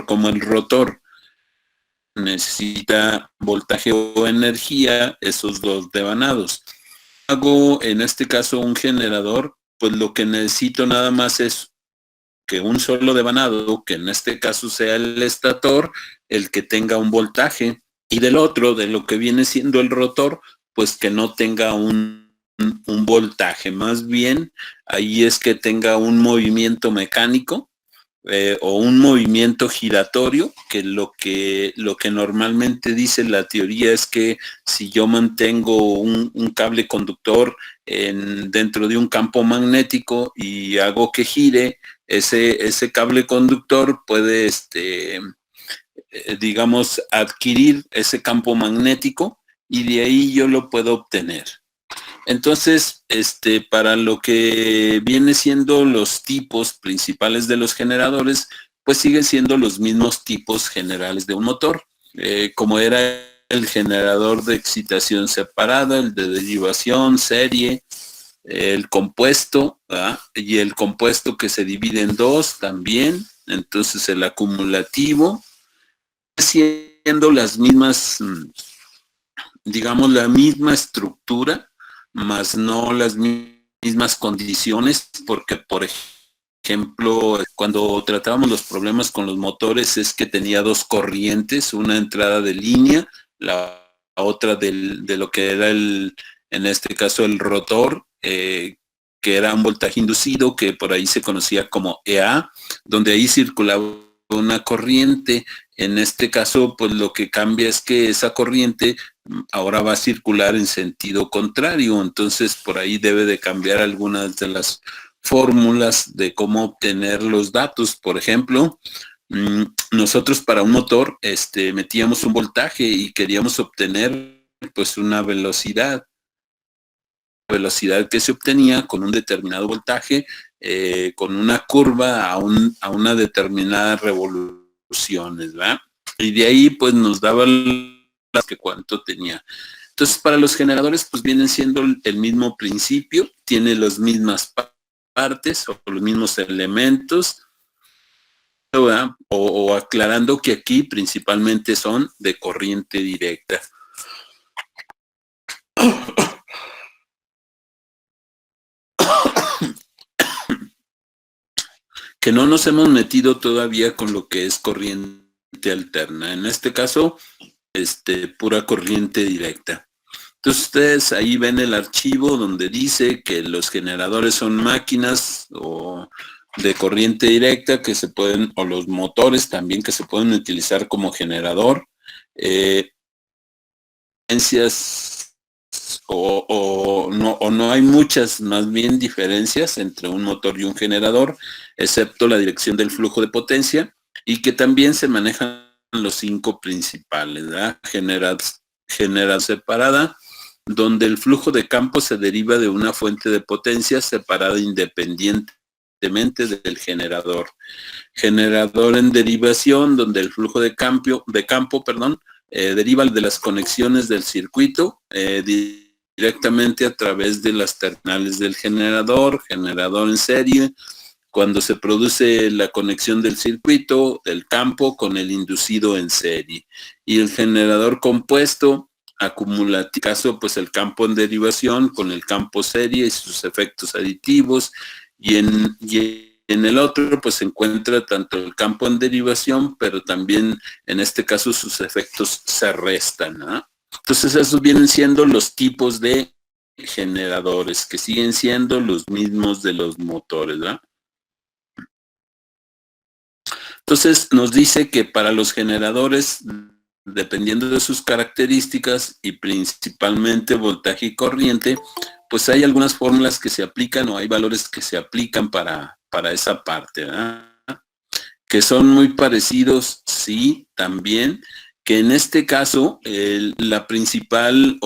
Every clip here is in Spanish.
como el rotor necesita voltaje o energía, esos dos devanados. Hago en este caso un generador, pues lo que necesito nada más es que un solo devanado, que en este caso sea el estator, el que tenga un voltaje, y del otro, de lo que viene siendo el rotor, pues que no tenga un voltaje, más bien ahí es que tenga un movimiento mecánico, o un movimiento giratorio, que lo que normalmente dice la teoría es que si yo mantengo un cable conductor dentro de un campo magnético y hago que gire, ese cable conductor puede, digamos, adquirir ese campo magnético y de ahí yo lo puedo obtener. Entonces, para lo que viene siendo los tipos principales de los generadores, pues siguen siendo los mismos tipos generales de un motor, como era el generador de excitación separada, el de derivación, serie, el compuesto, ¿verdad? Y el compuesto que se divide en dos también, entonces el acumulativo, siendo las mismas, digamos, la misma estructura, más no las mismas condiciones, porque, por ejemplo, cuando tratábamos los problemas con los motores es que tenía dos corrientes, una entrada de línea, la otra de lo que era en este caso el rotor, que era un voltaje inducido, que por ahí se conocía como EA, donde ahí circulaba una corriente. En este caso, pues lo que cambia es que esa corriente ahora va a circular en sentido contrario, entonces por ahí debe de cambiar algunas de las fórmulas de cómo obtener los datos. Por ejemplo, nosotros para un motor metíamos un voltaje y queríamos obtener pues una velocidad que se obtenía con un determinado voltaje, con una curva a una determinada revoluciones, ¿verdad? Y de ahí pues nos daba que cuánto tenía. Entonces, para los generadores, pues vienen siendo el mismo principio, tiene las mismas partes o los mismos elementos, o aclarando que aquí principalmente son de corriente directa. Que no nos hemos metido todavía con lo que es corriente alterna. En este caso, pura corriente directa. Entonces ustedes ahí ven el archivo donde dice que los generadores son máquinas o de corriente directa que se pueden, o los motores también que se pueden utilizar como generador. O no hay muchas, más bien diferencias entre un motor y un generador, excepto la dirección del flujo de potencia, y que también se manejan los 5 principales, ¿verdad? Genera separada, donde el flujo de campo se deriva de una fuente de potencia separada independientemente del generador. Generador en derivación, donde el flujo de campo, deriva de las conexiones del circuito, directamente a través de las terminales del generador en serie, cuando se produce la conexión del circuito, del campo, con el inducido en serie. Y el generador compuesto, acumulativo, caso, pues el campo en derivación con el campo serie y sus efectos aditivos, y en el otro, pues se encuentra tanto el campo en derivación, pero también en este caso sus efectos se restan, ¿no? Entonces esos vienen siendo los tipos de generadores, que siguen siendo los mismos de los motores, ¿verdad? Entonces nos dice que para los generadores, dependiendo de sus características y principalmente voltaje y corriente, pues hay algunas fórmulas que se aplican o hay valores que se aplican para esa parte, ¿verdad? Que son muy parecidos, sí, también, que en este caso el principal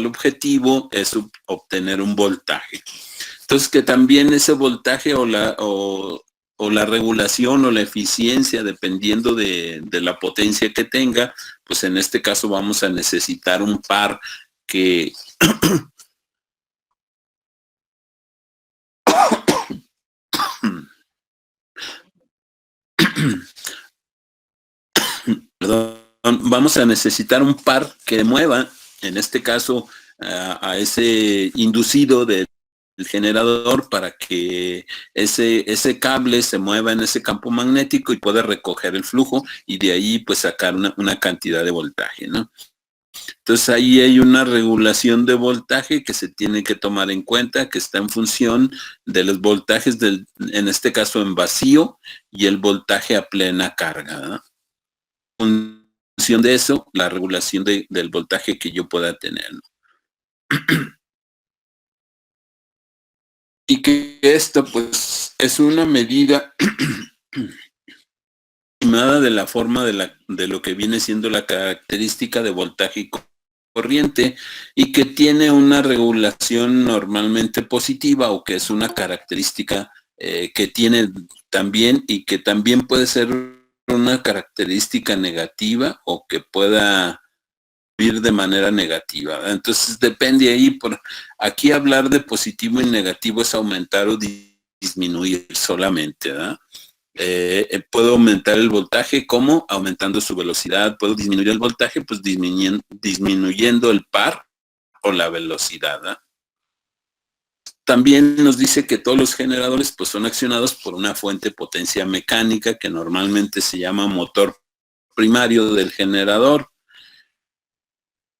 objetivo es obtener un voltaje. Entonces, que también ese voltaje o la regulación o la eficiencia, dependiendo de la potencia que tenga, pues en este caso vamos a necesitar un par que vamos a necesitar un par que mueva, en este caso, a ese inducido del generador para que ese cable se mueva en ese campo magnético y pueda recoger el flujo y de ahí pues sacar una cantidad de voltaje, ¿no? Entonces ahí hay una regulación de voltaje que se tiene que tomar en cuenta, que está en función de los voltajes en este caso en vacío y el voltaje a plena carga, ¿no? En función de eso, la regulación del voltaje que yo pueda tener, ¿no? Y que esto pues es una medida de la forma de lo que viene siendo la característica de voltaje y corriente y que tiene una regulación normalmente positiva o que es una característica que tiene también y que también puede ser una característica negativa o que pueda vivir de manera negativa, ¿verdad? Entonces depende ahí, aquí hablar de positivo y negativo es aumentar o disminuir solamente, ¿verdad? Puedo aumentar el voltaje, ¿cómo? Aumentando su velocidad. Puedo disminuir el voltaje, pues disminuyendo el par o la velocidad, ¿verdad? También nos dice que todos los generadores pues son accionados por una fuente de potencia mecánica que normalmente se llama motor primario del generador.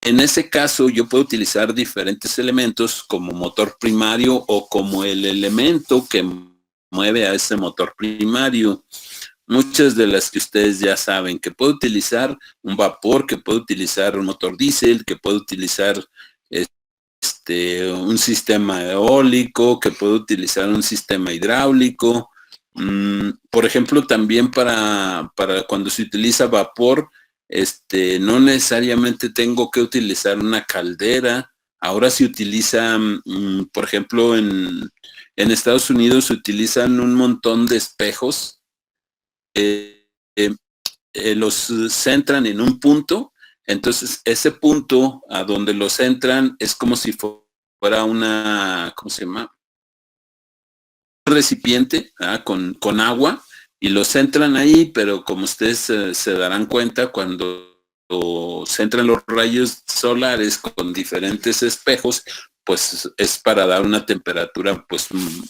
En ese caso yo puedo utilizar diferentes elementos como motor primario o como el elemento que mueve a ese motor primario. Muchas de las que ustedes ya saben, que puedo utilizar un vapor, que puedo utilizar un motor diésel, que puedo utilizar un sistema eólico, que puedo utilizar un sistema hidráulico. Por ejemplo, también para cuando se utiliza vapor, no necesariamente tengo que utilizar una caldera. Ahora se utiliza, por ejemplo, en Estados Unidos se utilizan un montón de espejos. Los centran en un punto, entonces ese punto a donde los centran es como si fuera una, ¿cómo se llama? Un recipiente con agua y los centran ahí, pero como ustedes se darán cuenta, cuando centran los rayos solares con diferentes espejos, pues es para dar una temperatura pues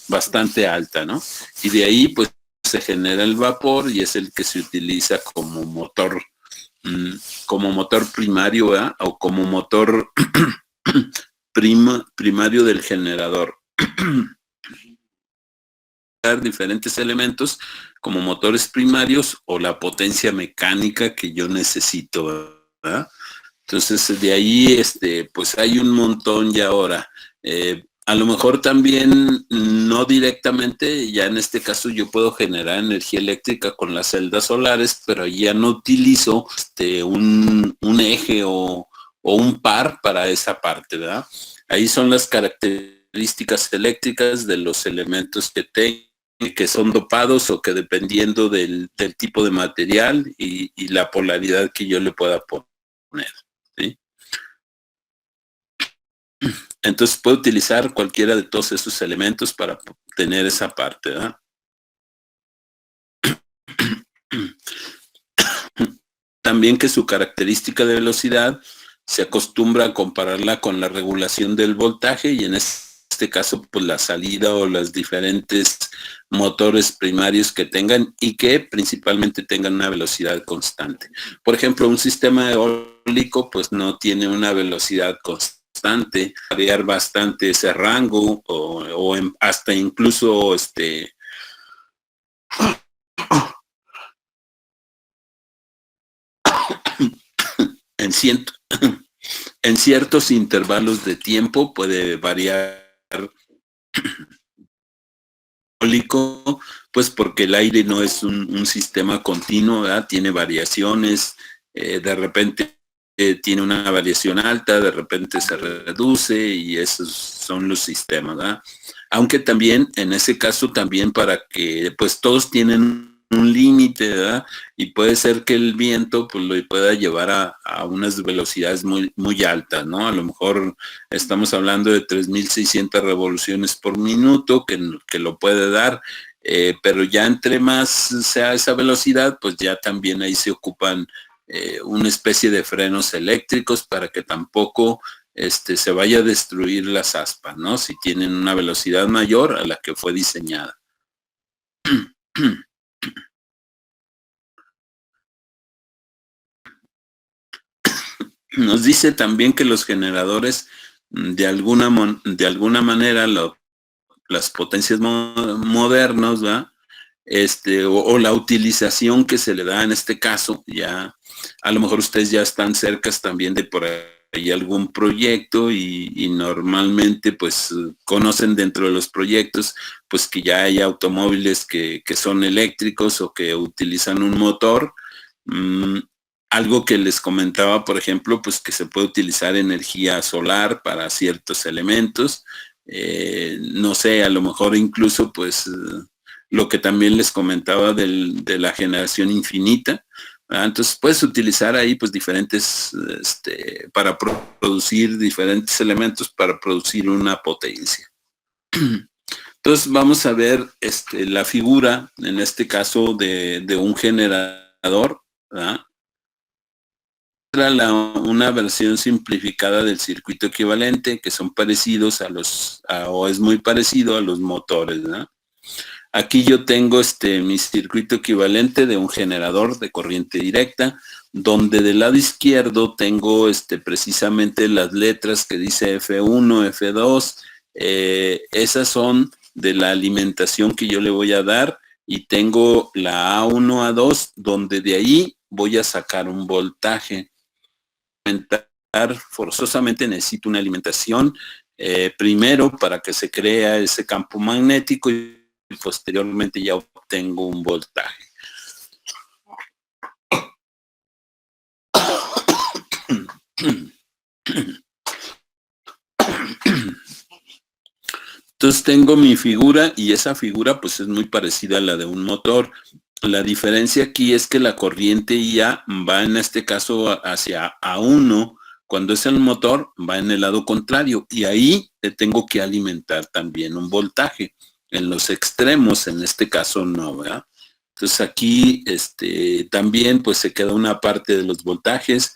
bastante alta, ¿no? Y de ahí pues se genera el vapor y es el que se utiliza como motor primario, ¿verdad? O como motor primario del generador. Diferentes elementos como motores primarios o la potencia mecánica que yo necesito, ¿verdad? Entonces de ahí pues hay un montón ya ahora. A lo mejor también no directamente, ya en este caso yo puedo generar energía eléctrica con las celdas solares, pero ya no utilizo un eje o un par para esa parte, ¿verdad? Ahí son las características eléctricas de los elementos que son dopados o que dependiendo del tipo de material y la polaridad que yo le pueda poner, ¿sí? Entonces puedo utilizar cualquiera de todos esos elementos para tener esa parte, ¿verdad? También que su característica de velocidad se acostumbra a compararla con la regulación del voltaje y en este caso pues la salida o los diferentes motores primarios que tengan y que principalmente tengan una velocidad constante. Por ejemplo, un sistema eólico pues no tiene una velocidad constante, variar bastante ese rango o hasta incluso en, en ciertos intervalos de tiempo puede variar eólico, pues porque el aire no es un sistema continuo, ¿verdad? Tiene variaciones, de repente tiene una variación alta, de repente se reduce y esos son los sistemas, ¿verdad? Aunque también, en ese caso, también para que, pues todos tienen un límite, ¿verdad? Y puede ser que el viento pues lo pueda llevar a unas velocidades muy altas, ¿no? A lo mejor estamos hablando de 3.600 revoluciones por minuto que lo puede dar, pero ya entre más sea esa velocidad, pues ya también ahí se ocupan una especie de frenos eléctricos para que tampoco se vaya a destruir las aspas, ¿no? Si tienen una velocidad mayor a la que fue diseñada. Nos dice también que los generadores de alguna manera las potencias modernas, ¿verdad? O la utilización que se le da en este caso, ya a lo mejor ustedes ya están cerca también de por ahí algún proyecto y normalmente pues conocen dentro de los proyectos pues que ya hay automóviles que son eléctricos o que utilizan un motor. Algo que les comentaba, por ejemplo, pues que se puede utilizar energía solar para ciertos elementos. No sé, a lo mejor incluso pues lo que también les comentaba de la generación infinita. ¿Verdad? Entonces puedes utilizar ahí pues diferentes, para producir diferentes elementos para producir una potencia. Entonces vamos a ver la figura, en este caso de un generador, ¿verdad? Una versión simplificada del circuito equivalente que son parecidos o es muy parecido a los motores, ¿verdad? Aquí yo tengo mi circuito equivalente de un generador de corriente directa, donde del lado izquierdo tengo precisamente las letras que dice F1, F2, esas son de la alimentación que yo le voy a dar, y tengo la A1, A2, donde de ahí voy a sacar un voltaje. Forzosamente necesito una alimentación primero para que se crea ese campo magnético y posteriormente ya obtengo un voltaje. Entonces tengo mi figura y esa figura pues es muy parecida a la de un motor. La diferencia aquí es que la corriente IA va en este caso hacia A1, cuando es el motor va en el lado contrario y ahí le tengo que alimentar también un voltaje. En los extremos, en este caso no, ¿verdad? Entonces aquí también pues se queda una parte de los voltajes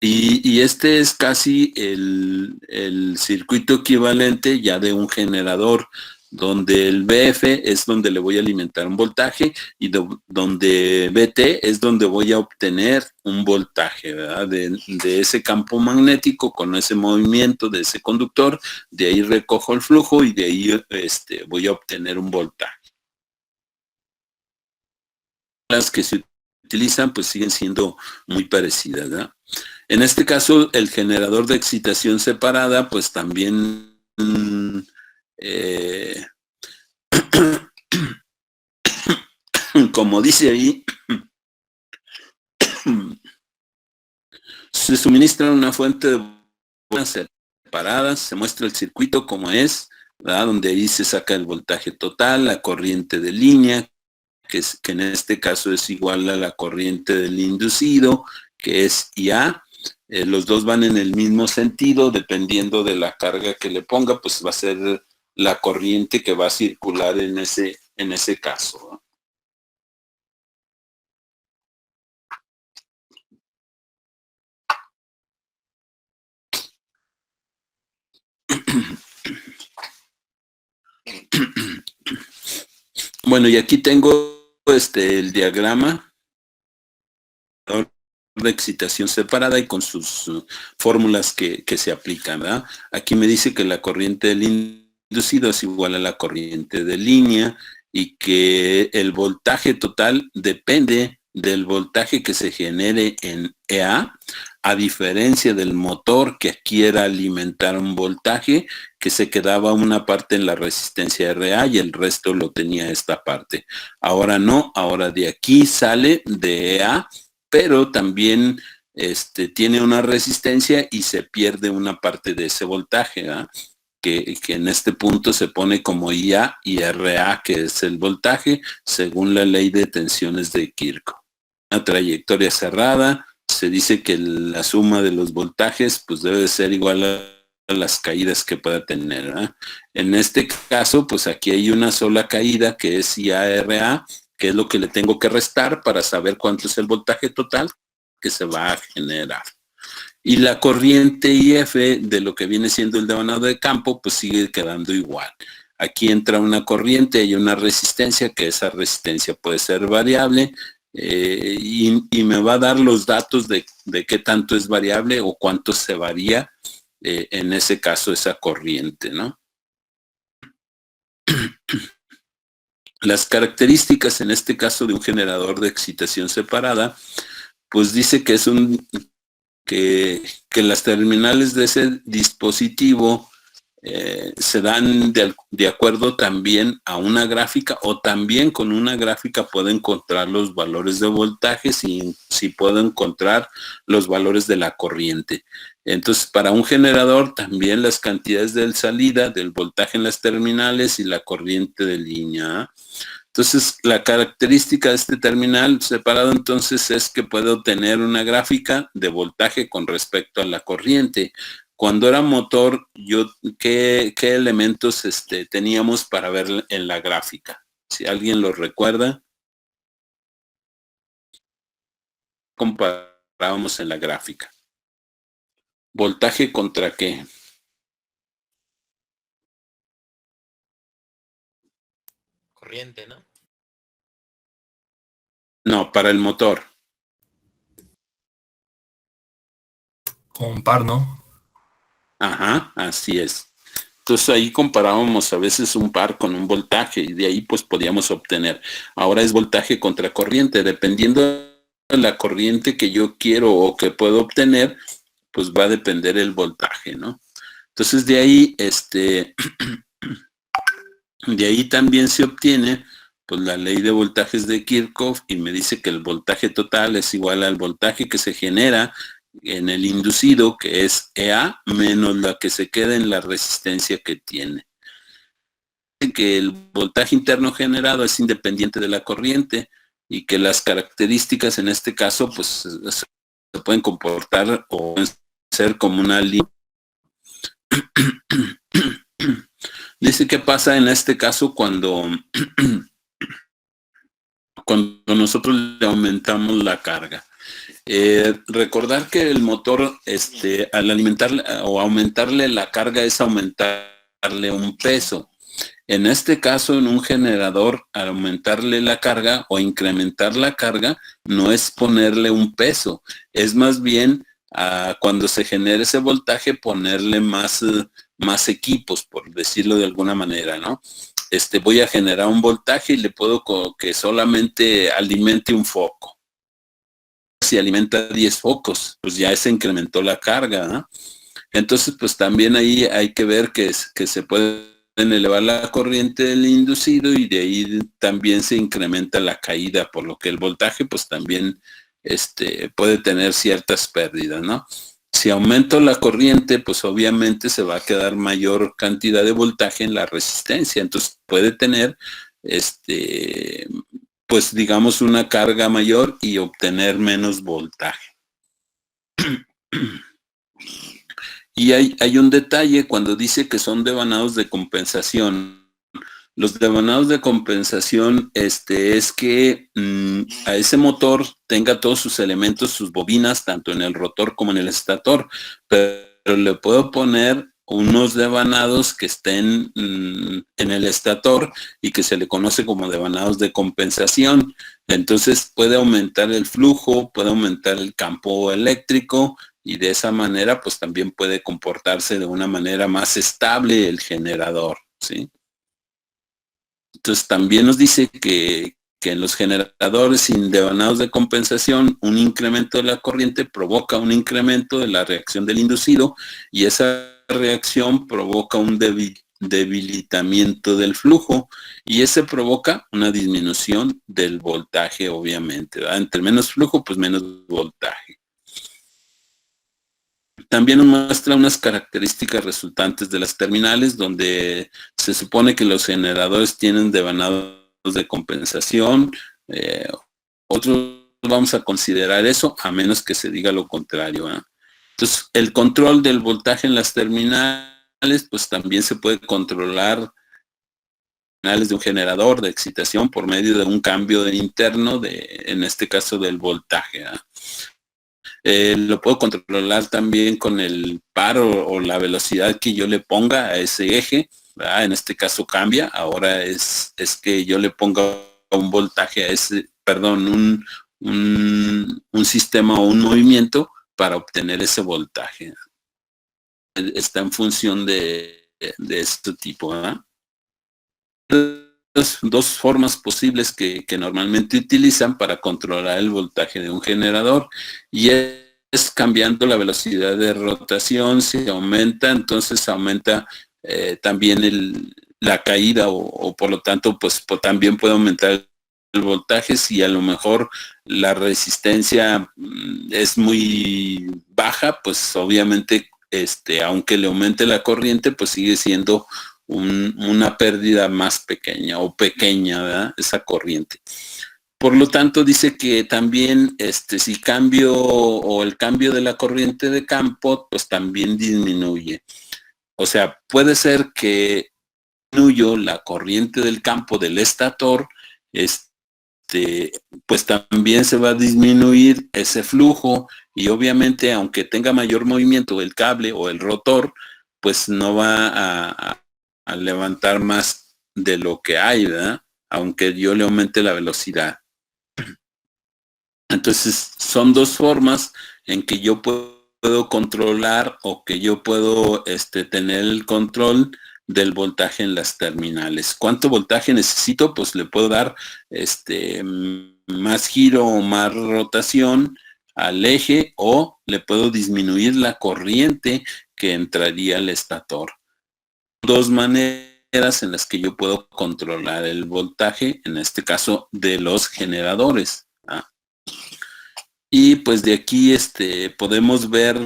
y este es casi el circuito equivalente ya de un generador, donde el BF es donde le voy a alimentar un voltaje y donde BT es donde voy a obtener un voltaje, ¿verdad? De ese campo magnético con ese movimiento de ese conductor, de ahí recojo el flujo y de ahí voy a obtener un voltaje. Las que se utilizan pues siguen siendo muy parecidas, ¿verdad? En este caso, el generador de excitación separada, pues también, como dice ahí, se suministra una fuente de voltaje separadas, se muestra el circuito como es, ¿verdad? Donde ahí se saca el voltaje total, la corriente de línea, que en este caso es igual a la corriente del inducido, que es IA. Los dos van en el mismo sentido, dependiendo de la carga que le ponga, pues va a ser la corriente que va a circular en ese caso, ¿no? Bueno, y aquí tengo el diagrama de excitación separada y con sus fórmulas que se aplican, ¿verdad? Aquí me dice que la corriente del inducido es igual a la corriente de línea y que el voltaje total depende del voltaje que se genere en EA, a diferencia del motor que quiera alimentar un voltaje, que se quedaba una parte en la resistencia RA y el resto lo tenía esta parte. Ahora no, ahora de aquí sale de EA, pero también tiene una resistencia y se pierde una parte de ese voltaje, ¿verdad? Que en este punto se pone como IA y RA, que es el voltaje, según la ley de tensiones de Kirchhoff. Una trayectoria cerrada, se dice que la suma de los voltajes pues debe de ser igual a las caídas que pueda tener, ¿verdad? En este caso, pues aquí hay una sola caída que es IARA, que es lo que le tengo que restar para saber cuánto es el voltaje total, que se va a generar. Y la corriente IF de lo que viene siendo el devanado de campo, pues sigue quedando igual. Aquí entra una corriente y una resistencia, que esa resistencia puede ser variable, y me va a dar los datos de qué tanto es variable o cuánto se varía, en ese caso, esa corriente, ¿no? Las características, en este caso, de un generador de excitación separada, pues dice que es que las terminales de ese dispositivo se dan de acuerdo también a una gráfica, o también con una gráfica puedo encontrar los valores de voltaje, si puedo encontrar los valores de la corriente. Entonces, para un generador también las cantidades de salida, del voltaje en las terminales y la corriente de línea. Entonces, la característica de este terminal separado entonces es que puedo obtener una gráfica de voltaje con respecto a la corriente. Cuando era motor, ¿qué elementos teníamos para ver en la gráfica? Si alguien lo recuerda, comparábamos en la gráfica. ¿Voltaje contra qué? Corriente, ¿no? No, para el motor. Con par, ¿no? Ajá, así es. Entonces ahí comparábamos a veces un par con un voltaje y de ahí pues podíamos obtener. Ahora es voltaje contra corriente, dependiendo de la corriente que yo quiero o que puedo obtener, pues va a depender el voltaje, ¿no? Entonces de ahí, de ahí también se obtiene pues la ley de voltajes de Kirchhoff, y me dice que el voltaje total es igual al voltaje que se genera en el inducido, que es EA, menos la que se queda en la resistencia que tiene. Que el voltaje interno generado es independiente de la corriente y que las características en este caso pues se pueden comportar o pueden ser como una línea. Dice qué pasa en este caso cuando nosotros le aumentamos la carga. Recordar que el motor, al alimentarle o aumentarle la carga, es aumentarle un peso. En este caso, en un generador, al aumentarle la carga o incrementar la carga, no es ponerle un peso, es más bien cuando se genere ese voltaje, ponerle más equipos, por decirlo de alguna manera, ¿no? Voy a generar un voltaje y le puedo que solamente alimente un foco. Si alimenta 10 focos, pues ya se incrementó la carga, ¿no? Entonces, pues también ahí hay que ver que se pueden elevar la corriente del inducido y de ahí también se incrementa la caída, por lo que el voltaje pues también puede tener ciertas pérdidas, ¿no? Si aumento la corriente, pues obviamente se va a quedar mayor cantidad de voltaje en la resistencia, entonces puede tener pues digamos una carga mayor y obtener menos voltaje. Y hay un detalle cuando dice que son devanados de compensación. Los devanados de compensación es que a ese motor tenga todos sus elementos, sus bobinas, tanto en el rotor como en el estator, pero le puedo poner unos devanados que estén en el estator y que se le conoce como devanados de compensación. Entonces puede aumentar el flujo, puede aumentar el campo eléctrico, y de esa manera pues también puede comportarse de una manera más estable el generador, ¿sí? Entonces también nos dice que en los generadores sin devanados de compensación, un incremento de la corriente provoca un incremento de la reacción del inducido, y esa reacción provoca un debilitamiento del flujo, y ese provoca una disminución del voltaje, obviamente, ¿verdad? Entre menos flujo, pues menos voltaje. También nos muestra unas características resultantes de las terminales, donde se supone que los generadores tienen devanados de compensación. Otros vamos a considerar eso, a menos que se diga lo contrario, ¿eh? Entonces, el control del voltaje en las terminales, pues también se puede controlar de un generador de excitación por medio de un cambio interno, en este caso del voltaje, ¿eh? Lo puedo controlar también con el par o la velocidad que yo le ponga a ese eje, ¿verdad? En este caso cambia, ahora es que yo le ponga un voltaje a ese, perdón, un sistema o un movimiento para obtener ese voltaje. Está en función de este tipo, ¿verdad? Dos formas posibles que normalmente utilizan para controlar el voltaje de un generador, y es cambiando la velocidad de rotación. Si aumenta, entonces aumenta también la caída o por lo tanto pues también puede aumentar el voltaje. Si a lo mejor la resistencia es muy baja, pues obviamente aunque le aumente la corriente, pues sigue siendo una pérdida más pequeña o pequeña, ¿verdad? Esa corriente. Por lo tanto, dice que también si cambio o el cambio de la corriente de campo, pues también disminuye. O sea, puede ser que disminuyo la corriente del campo del estator, pues también se va a disminuir ese flujo, y obviamente aunque tenga mayor movimiento el cable o el rotor, pues no va a levantar más de lo que hay, ¿verdad? Aunque yo le aumente la velocidad. Entonces son dos formas en que yo puedo controlar o que yo puedo tener el control del voltaje en las terminales. ¿Cuánto voltaje necesito? Pues le puedo dar más giro o más rotación al eje, o le puedo disminuir la corriente que entraría al estator. Dos maneras en las que yo puedo controlar el voltaje, en este caso de los generadores. Y pues de aquí podemos ver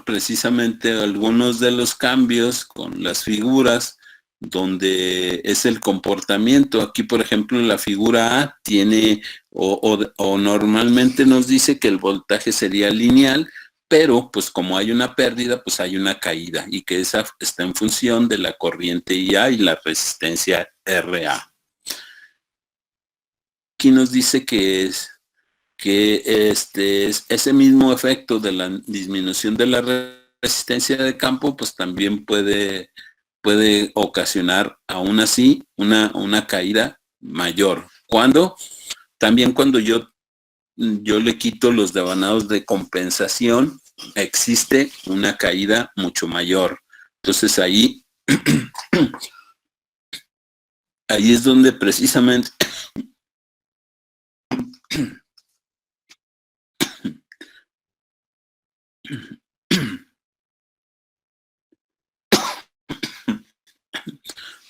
precisamente algunos de los cambios con las figuras donde es el comportamiento. Aquí, por ejemplo, la figura A tiene o normalmente nos dice que el voltaje sería lineal, pero pues como hay una pérdida, pues hay una caída, y que esa está en función de la corriente IA y la resistencia RA. Aquí nos dice que ese mismo efecto de la disminución de la resistencia de campo, pues también puede ocasionar aún así una caída mayor. ¿Cuándo? También cuando yo le quito los devanados de compensación, existe una caída mucho mayor. Entonces ahí es donde precisamente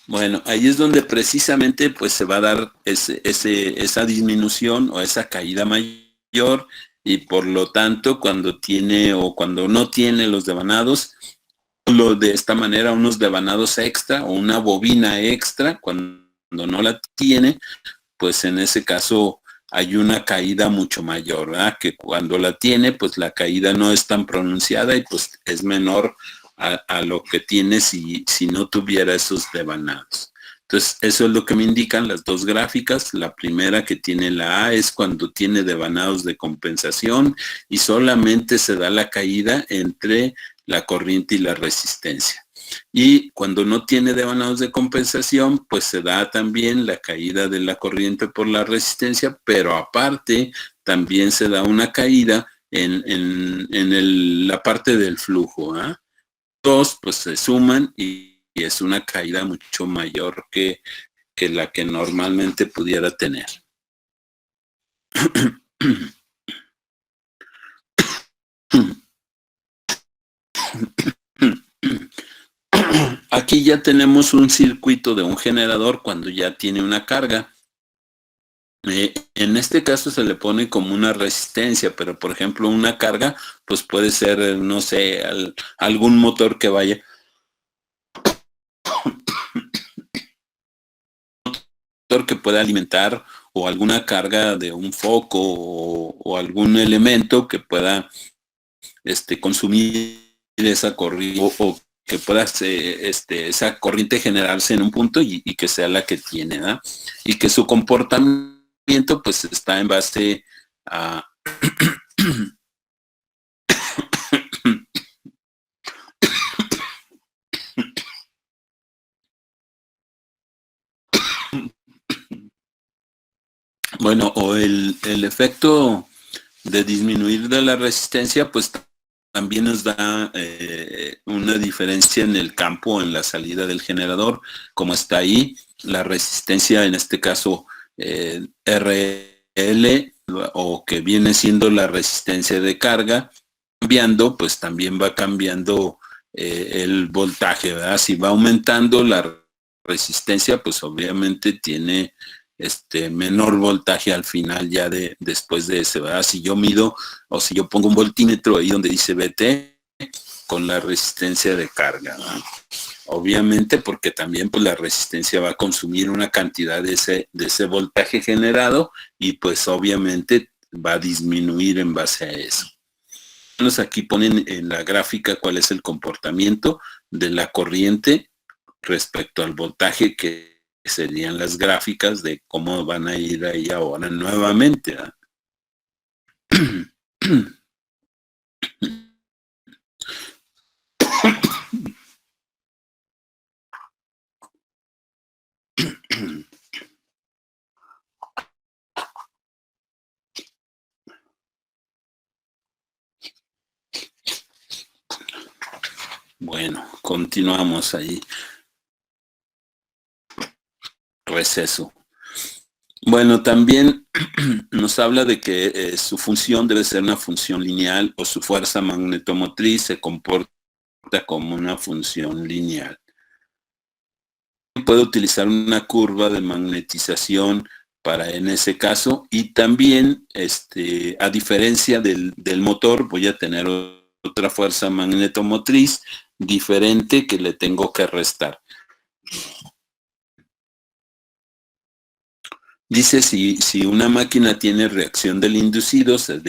bueno, ahí es donde precisamente pues se va a dar esa disminución o esa caída mayor, y por lo tanto cuando tiene o cuando no tiene los devanados, de esta manera unos devanados extra o una bobina extra, cuando no la tiene, pues en ese caso hay una caída mucho mayor, ¿verdad? Que cuando la tiene, pues la caída no es tan pronunciada y pues es menor a lo que tiene si no tuviera esos devanados. Entonces, eso es lo que me indican las dos gráficas. La primera, que tiene la A, es cuando tiene devanados de compensación y solamente se da la caída entre la corriente y la resistencia. Y cuando no tiene devanados de compensación, pues se da también la caída de la corriente por la resistencia, pero aparte también se da una caída en la parte del flujo. Dos, pues se suman y es una caída mucho mayor que la que normalmente pudiera tener. Aquí ya tenemos un circuito de un generador cuando ya tiene una carga. En este caso se le pone como una resistencia, pero por ejemplo una carga pues puede ser, no sé, algún motor que vaya que pueda alimentar, o alguna carga de un foco o algún elemento que pueda consumir esa corriente, o que pueda esa corriente generarse en un punto y que sea la que tiene, ¿verdad? Y que su comportamiento pues está en base a Bueno, o el efecto de disminuir de la resistencia, pues también nos da una diferencia en el campo, en la salida del generador, como está ahí, la resistencia, en este caso RL, o que viene siendo la resistencia de carga, cambiando, pues también va cambiando el voltaje, ¿verdad? Si va aumentando la resistencia, pues obviamente tiene menor voltaje al final ya después de ese, ¿verdad? Si yo mido o si yo pongo un voltímetro ahí donde dice VT con la resistencia de carga, ¿verdad? Obviamente porque también pues la resistencia va a consumir una cantidad de ese voltaje generado y pues obviamente va a disminuir en base a eso. Aquí ponen en la gráfica cuál es el comportamiento de la corriente respecto al voltaje, que serían las gráficas de cómo van a ir ahí ahora nuevamente. Bueno, continuamos ahí. Receso. Bueno, también nos habla de que su función debe ser una función lineal o su fuerza magnetomotriz se comporta como una función lineal. Puede utilizar una curva de magnetización para en ese caso y también, a diferencia del motor, voy a tener otra fuerza magnetomotriz diferente que le tengo que restar. Dice, si una máquina tiene reacción del inducido, se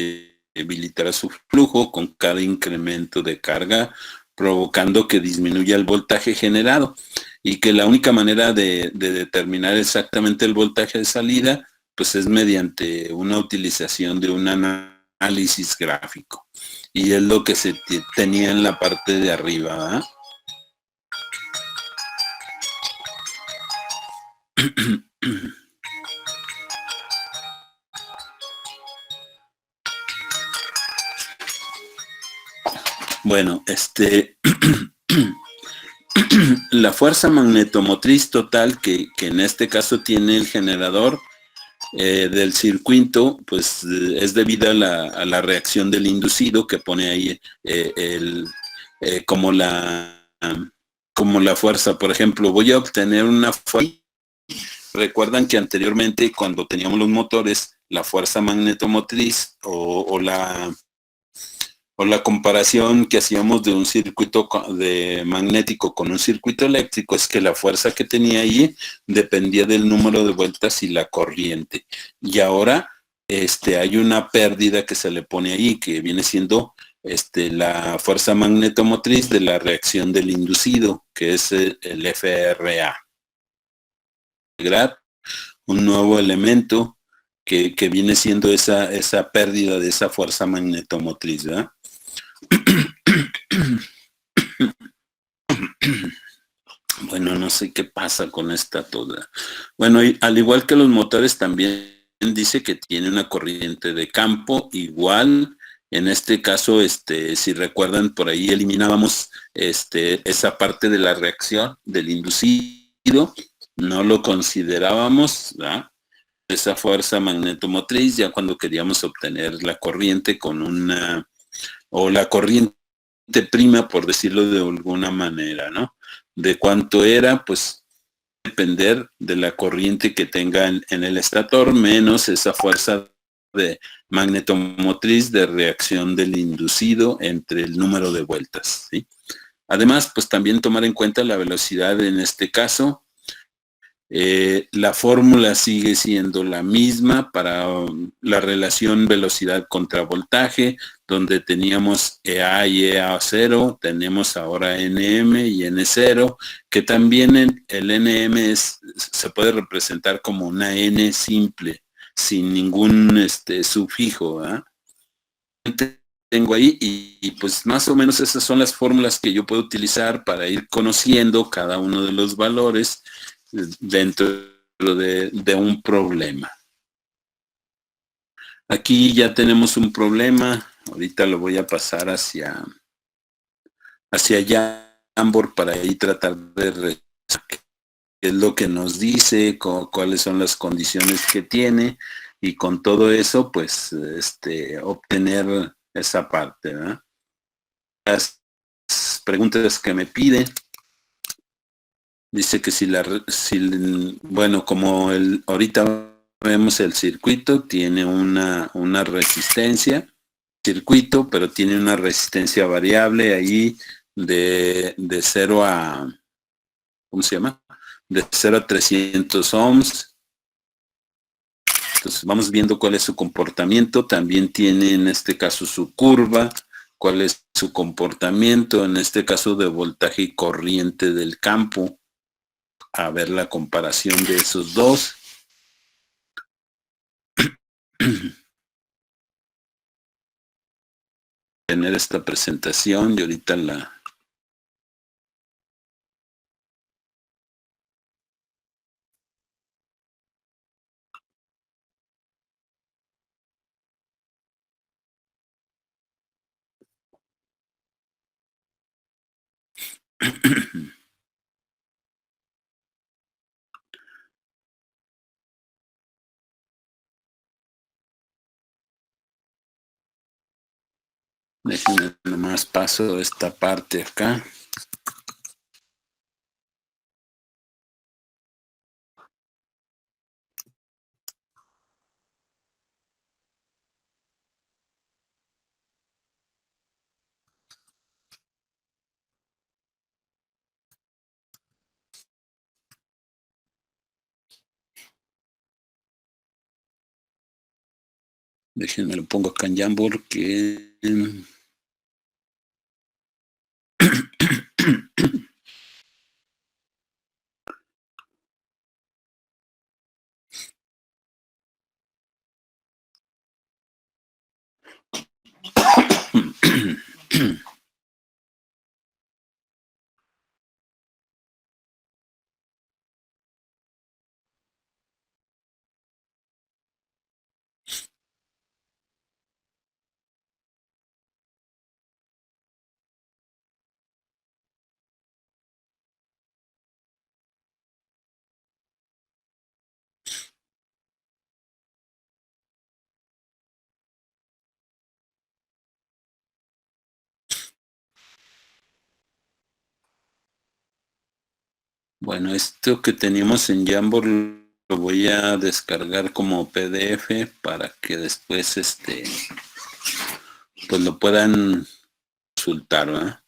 debilitará su flujo con cada incremento de carga, provocando que disminuya el voltaje generado y que la única manera de determinar exactamente el voltaje de salida, pues es mediante una utilización de un análisis gráfico. Y es lo que se tenía en la parte de arriba, ¿verdad? Bueno, la fuerza magnetomotriz total que en este caso tiene el generador del circuito, pues es debido a la reacción del inducido que pone ahí como la fuerza. Por ejemplo, voy a obtener una fuerza. Recuerdan que anteriormente cuando teníamos los motores, la fuerza magnetomotriz o la comparación que hacíamos de un circuito de magnético con un circuito eléctrico es que la fuerza que tenía ahí dependía del número de vueltas y la corriente. Y ahora hay una pérdida que se le pone ahí, que viene siendo la fuerza magnetomotriz de la reacción del inducido, que es el FRA. Un nuevo elemento que viene siendo esa pérdida de esa fuerza magnetomotriz, ¿verdad? Bueno, no sé qué pasa con esta toda. Bueno, y al igual que los motores, también dice que tiene una corriente de campo igual. En este caso, si recuerdan, por ahí eliminábamos esa parte de la reacción del inducido, no lo considerábamos, ¿verdad? Esa fuerza magnetomotriz, ya cuando queríamos obtener la corriente con una, o la corriente prima, por decirlo de alguna manera, ¿no? De cuánto era, pues depender de la corriente que tenga en el estator, menos esa fuerza de magnetomotriz de reacción del inducido entre el número de vueltas, ¿sí? Además, pues también tomar en cuenta la velocidad en este caso. La fórmula sigue siendo la misma para la relación velocidad contra voltaje, donde teníamos EA y EA0, tenemos ahora NM y N0, que también el NM se puede representar como una N simple, sin ningún sufijo, ¿eh? Tengo ahí y pues más o menos esas son las fórmulas que yo puedo utilizar para ir conociendo cada uno de los valores dentro de un problema. Aquí ya tenemos un problema. Ahorita lo voy a pasar hacia Jamboard para ahí tratar de qué es lo que nos dice, cuáles son las condiciones que tiene y con todo eso, pues, obtener esa parte, ¿verdad? Las preguntas que me pide, dice que bueno, como ahorita vemos el circuito, tiene una resistencia, circuito, pero tiene una resistencia variable ahí de 0 a, ¿cómo se llama? De 0 a 300 ohms. Entonces vamos viendo cuál es su comportamiento. También tiene en este caso su curva, cuál es su comportamiento, en este caso de voltaje y corriente del campo. A ver la comparación de esos dos. Tener esta presentación y ahorita la... Déjenme nomás paso esta parte acá. Déjenme lo pongo acá en Jamboard que... Bueno, esto que teníamos en Jamboard lo voy a descargar como PDF para que después pues lo puedan consultar, ¿verdad?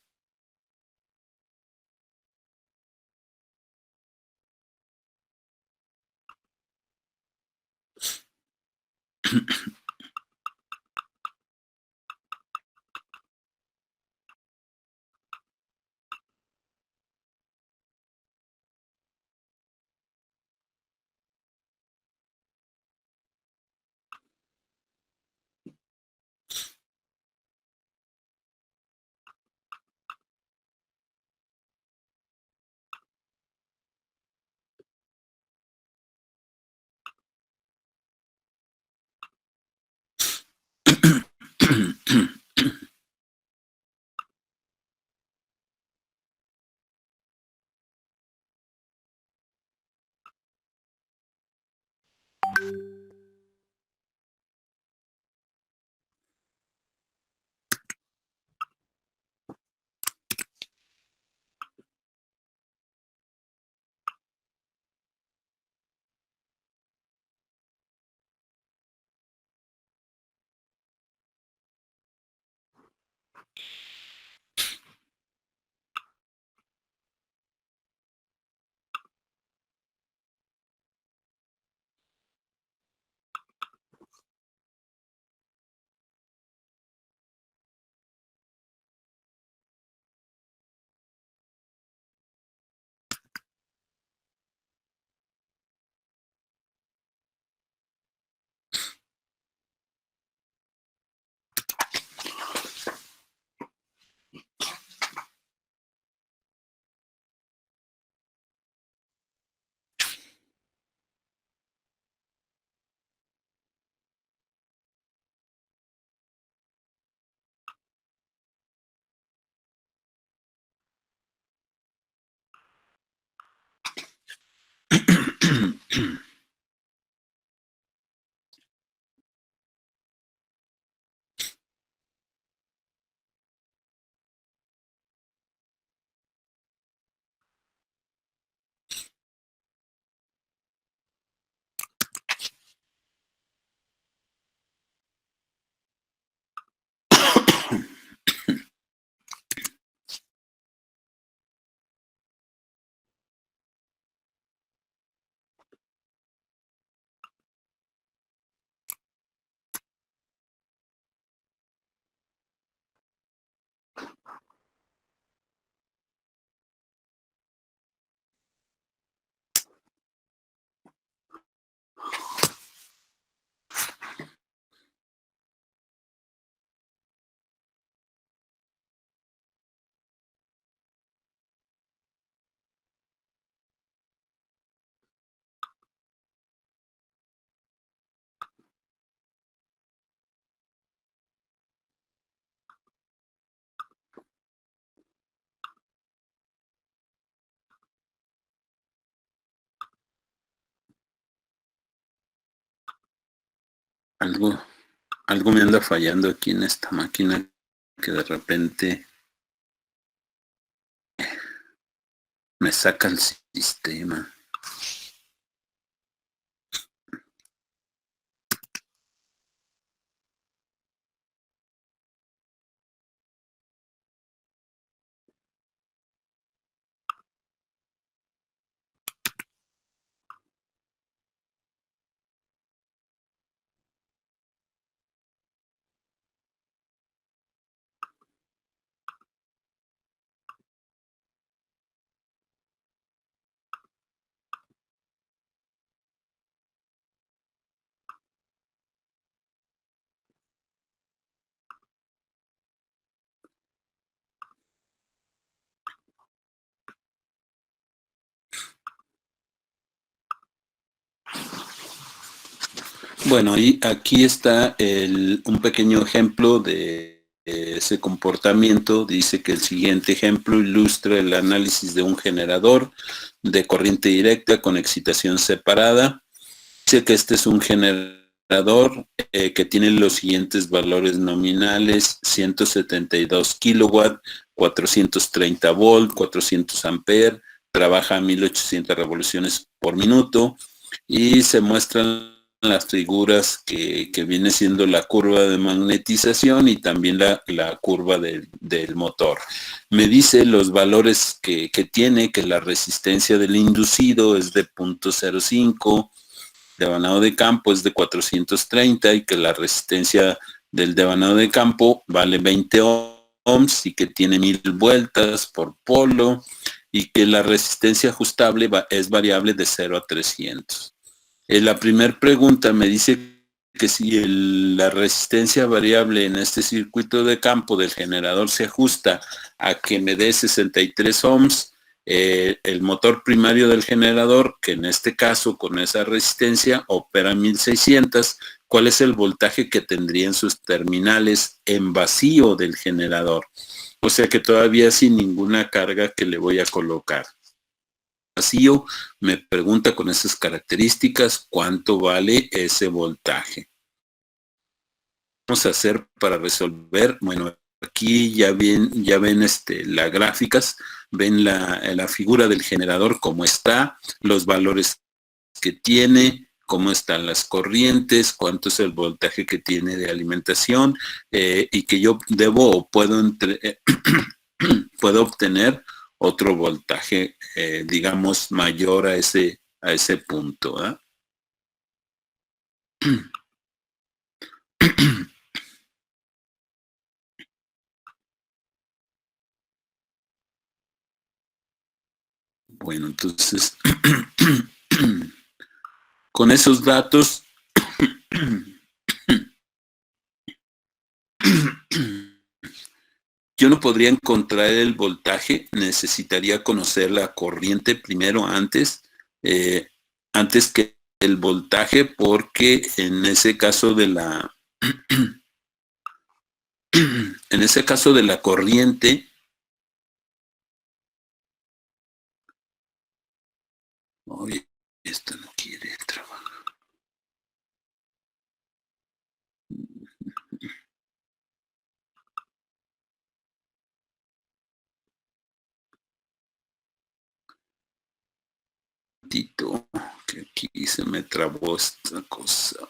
Algo, algo me anda fallando aquí en esta máquina que de repente me saca el sistema. Bueno, y aquí está un pequeño ejemplo de ese comportamiento. Dice que el siguiente ejemplo ilustra el análisis de un generador de corriente directa con excitación separada. Dice que este es un generador que tiene los siguientes valores nominales: 172 kilowatt, 430 volt, 400 amperes, trabaja a 1800 revoluciones por minuto, y se muestran las figuras que viene siendo la curva de magnetización y también la curva del motor. Me dice los valores que tiene, que la resistencia del inducido es de 0.05, devanado de campo es de 430 y que la resistencia del devanado de campo vale 20 ohms y que tiene 1000 vueltas por polo, y que la resistencia ajustable es variable de 0 a 300. La primera pregunta me dice que si la resistencia variable en este circuito de campo del generador se ajusta a que me dé 63 ohms, el motor primario del generador, que en este caso con esa resistencia opera 1600, ¿cuál es el voltaje que tendría en sus terminales en vacío del generador? O sea que todavía sin ninguna carga que le voy a colocar. Vacío, me pregunta con esas características cuánto vale ese voltaje. Vamos a hacer para resolver. Bueno, aquí ya ven las gráficas, ven la figura del generador, cómo está, los valores que tiene, cómo están las corrientes, cuánto es el voltaje que tiene de alimentación, y que yo debo o puedo puedo obtener otro voltaje, digamos, mayor a ese punto. ¿Eh? Bueno, entonces, con esos datos, yo no podría encontrar el voltaje, necesitaría conocer la corriente primero eh, antes que el voltaje, porque en ese caso de en ese caso de la corriente, oye, esto no quiere trabajar. Que aquí se me trabó esta cosa.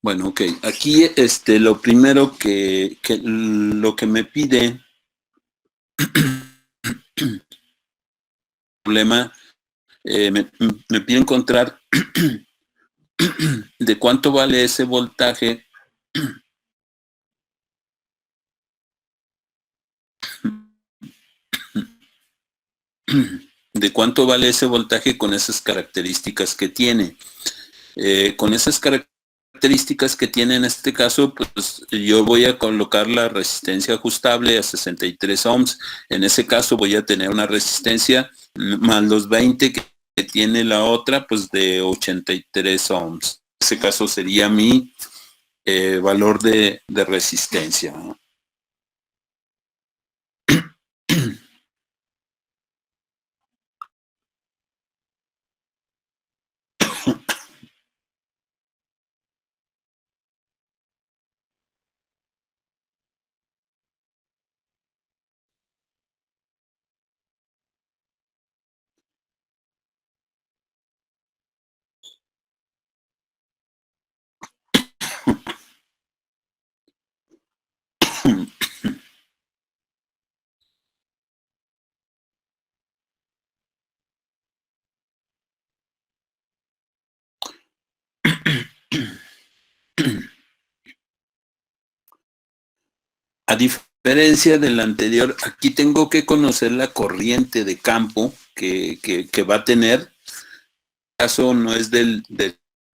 Bueno, ok. Aquí lo primero lo que me pide problema, me pide encontrar de cuánto vale ese voltaje de cuánto vale ese voltaje con esas características que tiene. Con esas características que tiene en este caso, pues yo voy a colocar la resistencia ajustable a 63 ohms. En ese caso voy a tener una resistencia más los 20 que tiene la otra, pues de 83 ohms. En ese caso sería mi valor de resistencia, ¿no? A diferencia del anterior, aquí tengo que conocer la corriente de campo que va a tener. El caso no es del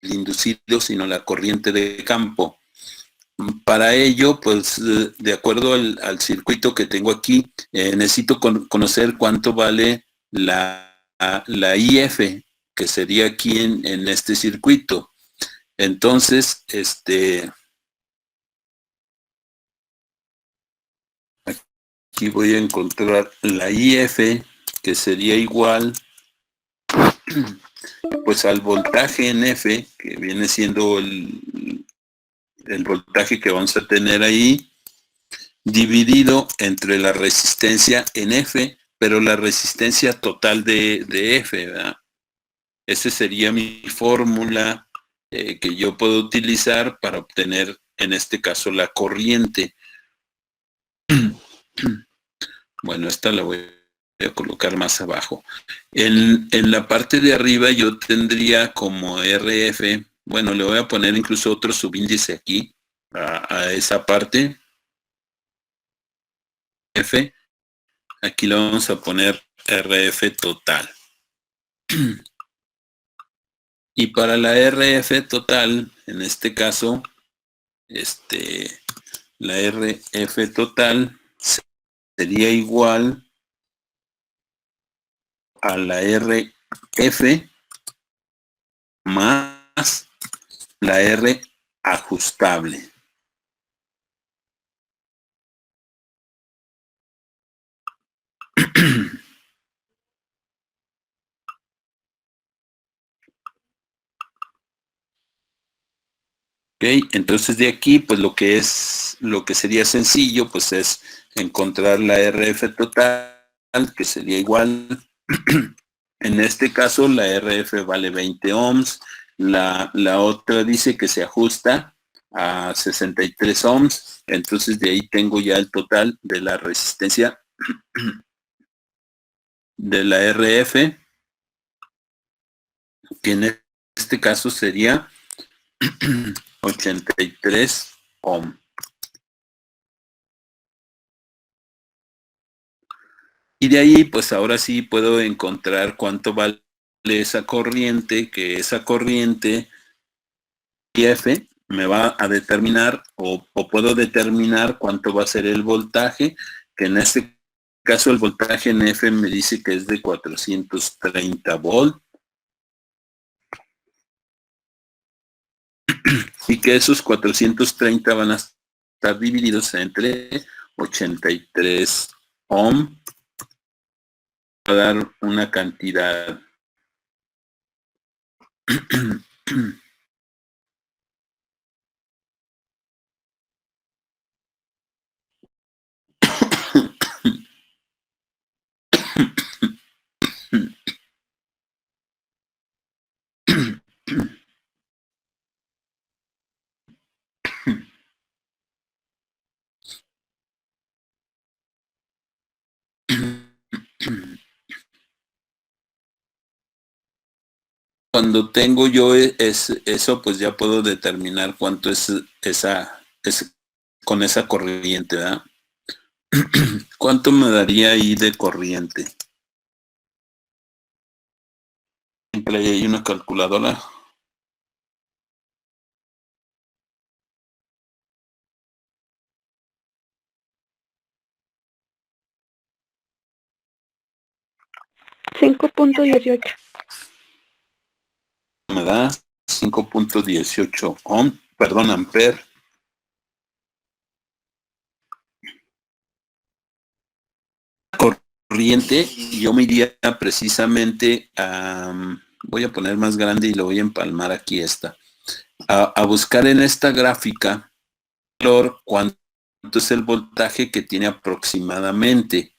inducido, sino la corriente de campo. Para ello, pues, de acuerdo al circuito que tengo aquí, necesito conocer cuánto vale la IF, que sería aquí en este circuito. Entonces, aquí voy a encontrar la IF, que sería igual pues al voltaje en F, que viene siendo el voltaje que vamos a tener ahí, dividido entre la resistencia en F, pero la resistencia total de F, ¿verdad? Esa sería mi fórmula que yo puedo utilizar para obtener, en este caso, la corriente. Bueno, esta la voy a colocar más abajo. En la parte de arriba yo tendría como RF, bueno, le voy a poner incluso otro subíndice aquí, a esa parte, F, aquí le vamos a poner RF total. Y para la RF total, en este caso, la RF total sería igual a la RF más la R ajustable. Ok, entonces de aquí, pues lo que sería sencillo, pues es encontrar la RF total, que sería igual. En este caso, la RF vale 20 ohms, la otra dice que se ajusta a 63 ohms, entonces de ahí tengo ya el total de la resistencia de la RF, que en este caso sería 83 ohm. Y de ahí, pues ahora sí puedo encontrar cuánto vale esa corriente, que esa corriente IF me va a determinar o puedo determinar cuánto va a ser el voltaje, que en este caso el voltaje en F me dice que es de 430 volt. Y que esos 430 van a estar divididos entre 83 ohm, a dar una cantidad. Cuando tengo yo eso, pues ya puedo determinar cuánto es con esa corriente, ¿verdad? ¿Cuánto me daría ahí de corriente? Siempre hay una calculadora. $5.18. Me da 5.18 ohm, perdón, amper. Corriente, yo me iría precisamente a, voy a poner más grande y lo voy a empalmar aquí a buscar en esta gráfica cuánto es el voltaje que tiene aproximadamente.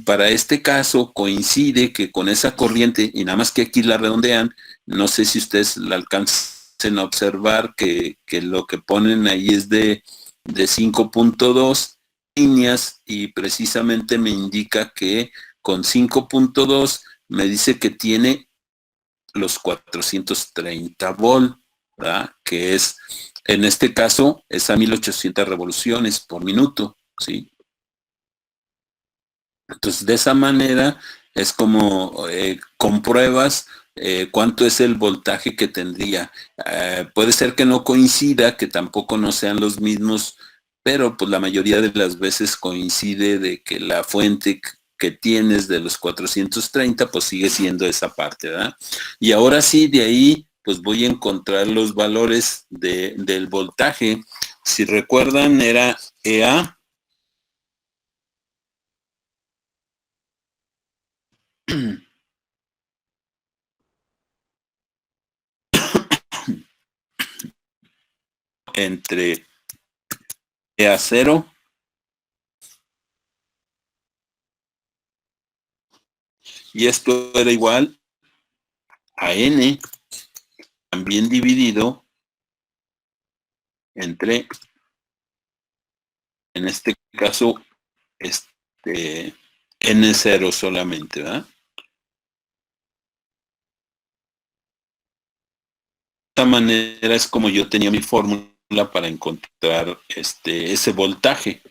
Para este caso coincide que con esa corriente, y nada más que aquí la redondean, no sé si ustedes la alcancen a observar que lo que ponen ahí es de 5.2 líneas, y precisamente me indica que con 5.2 me dice que tiene los 430 volt, ¿verdad? Que es, en este caso, es a 1800 revoluciones por minuto, ¿sí? Entonces, de esa manera es como compruebas cuánto es el voltaje que tendría. Puede ser que no coincida, que tampoco no sean los mismos, pero pues la mayoría de las veces coincide de que la fuente que tienes de los 430 pues sigue siendo esa parte, ¿verdad? Y ahora sí, de ahí pues voy a encontrar los valores del voltaje. Si recuerdan, era EA entre EA0 y esto era igual a N también dividido entre, en este caso, N0 solamente, ¿verdad? De esta manera es como yo tenía mi fórmula para encontrar ese voltaje.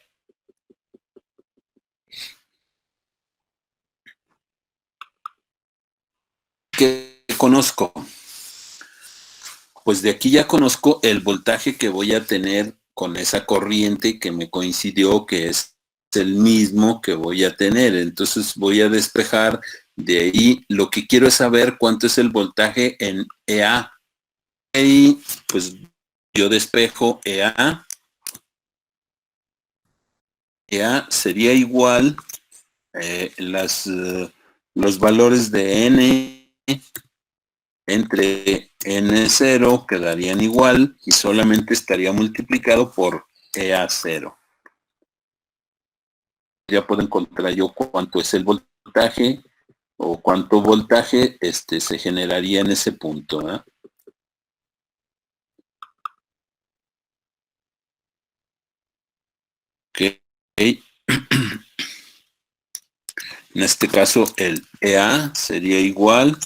¿Qué conozco? Pues de aquí ya conozco el voltaje que voy a tener con esa corriente que me coincidió que es el mismo que voy a tener. Entonces voy a despejar de ahí. Lo que quiero es saber cuánto es el voltaje en EA. Y pues yo despejo EA. EA sería igual los valores de N entre N0 quedarían igual y solamente estaría multiplicado por EA0. Ya puedo encontrar yo cuánto es el voltaje o cuánto voltaje se generaría en ese punto, ¿verdad? Ok. En este caso el EA sería igual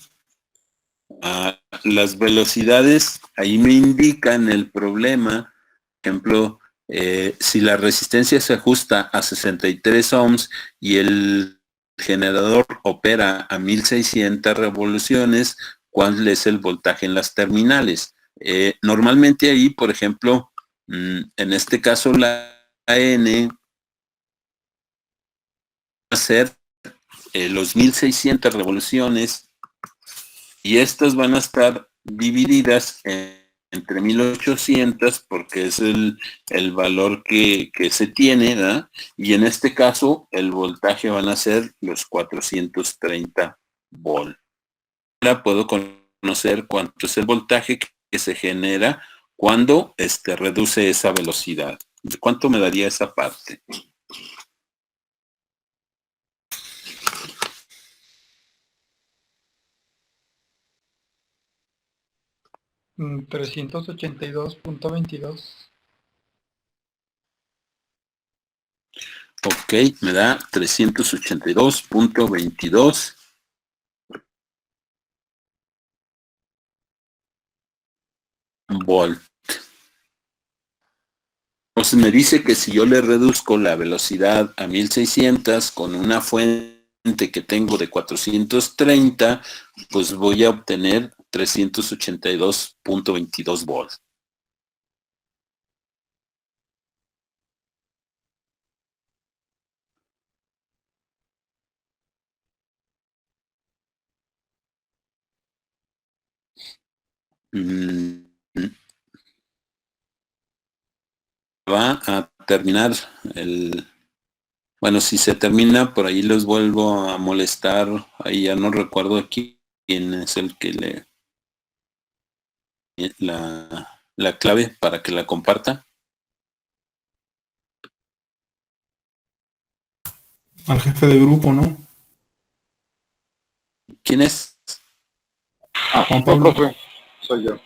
a las velocidades. Ahí me indican el problema ejemplo, si la resistencia se ajusta a 63 ohms y el generador opera a 1600 revoluciones, ¿cuál es el voltaje en las terminales? Normalmente ahí, por ejemplo, en este caso la N va a ser los 1600 revoluciones y estas van a estar divididas entre 1800 porque es el valor que se tiene, ¿verdad? Y en este caso el voltaje van a ser los 430 volt. Ahora puedo conocer cuánto es el voltaje que se genera cuando reduce esa velocidad. ¿Cuánto me daría esa parte? Mm, 382.22. Ok, me da 382.22 volt. Entonces me dice que si yo le reduzco la velocidad a 1600 con una fuente que tengo de 430, pues voy a obtener 382.22 volts. Va a terminar bueno, si se termina, por ahí los vuelvo a molestar. Ahí ya no recuerdo aquí quién es el que le la clave para que la comparta. Al jefe de grupo, ¿no? ¿Quién es? Juan Pablo. profe, soy yo.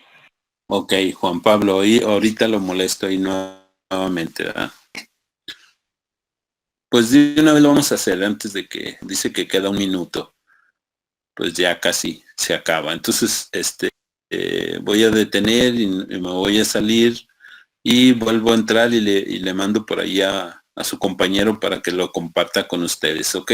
Ok, Juan Pablo, y ahorita lo molesto ahí nuevamente, ¿verdad? Pues de una vez lo vamos a hacer antes de que dice que queda un minuto. Pues ya casi se acaba. Entonces, voy a detener y me voy a salir y vuelvo a entrar y le mando por ahí a su compañero para que lo comparta con ustedes, ¿ok?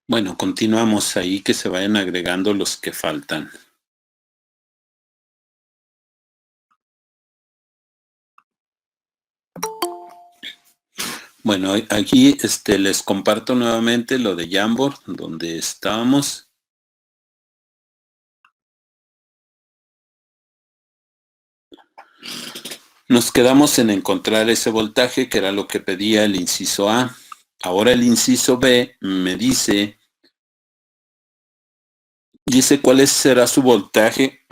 Bueno, continuamos ahí, que se vayan agregando los que faltan. Bueno, aquí les comparto nuevamente lo de Jamboard, donde estábamos. Nos quedamos en encontrar ese voltaje, que era lo que pedía el inciso A. Ahora el inciso B me dice cuál será su voltaje